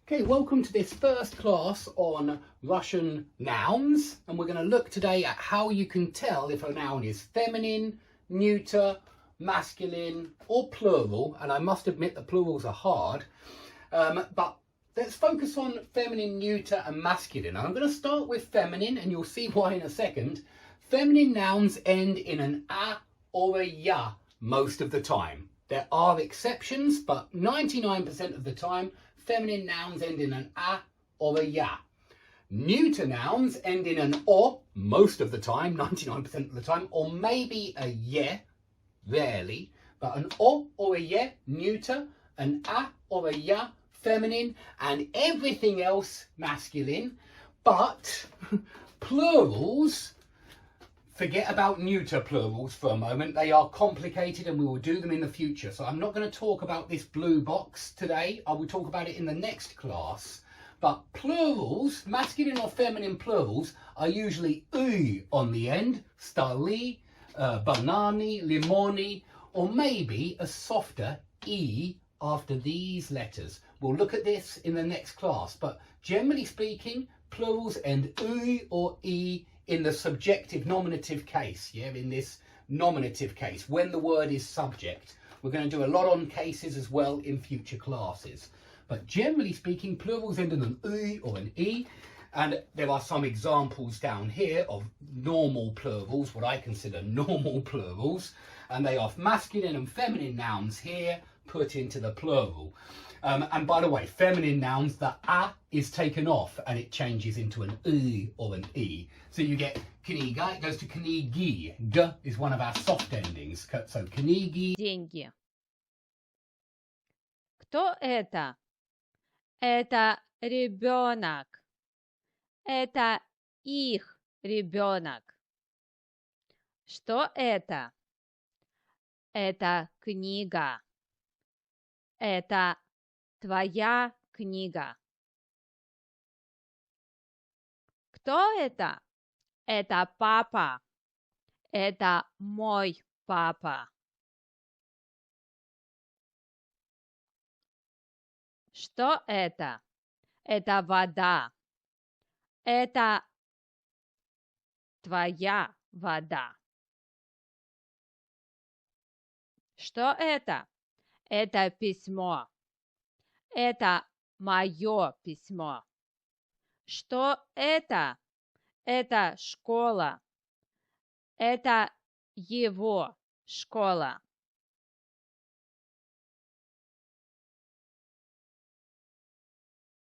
Okay, welcome to this first class on Russian nouns, and we're going to look today at how you can tell if a noun is feminine, neuter, masculine or plural. And I must admit the plurals are hard, but let's focus on feminine, neuter and masculine. And I'm going to start with feminine, and you'll see why in a second. Feminine nouns end in an a or a ya most of the time. There are exceptions, but 99% of the time feminine nouns end in an a or a ya. Neuter nouns end in an o most of the time, 99% of the time, or maybe a ye, rarely, but an o or a ye, neuter, an a or a ya, feminine, and everything else masculine. But plurals, forget about neuter plurals for a moment. They are complicated and we will do them in the future. So I'm not going to talk about this blue box today. I will talk about it in the next class. But plurals, masculine or feminine plurals, are usually "y" on the end. Stali, banani, limoni, or maybe a softer e after these letters. We'll look at this in the next class. But generally speaking, plurals end "y" or "e" in the subjective nominative case, in this nominative case, when the word is subject. We're going to do a lot on cases as well in future classes. But generally speaking, plurals end in an "y" or an "e", and there are some examples down here of normal plurals, what I consider normal plurals, and they are masculine and feminine nouns here put into the plural. And by the way, feminine nouns, the a is taken off and it changes into an "y" or an "e". So you get kniga, it goes to knigi. G is one of our soft endings. So knigi. Деньги. Кто это? Это ребенок. Это их ребенок. Что это? Это книга. Это твоя книга. Кто это? Это папа. Это мой папа. Что это? Это вода. Это твоя вода. Что это? Это письмо. Это мое письмо. Что это? Это школа. Это его школа.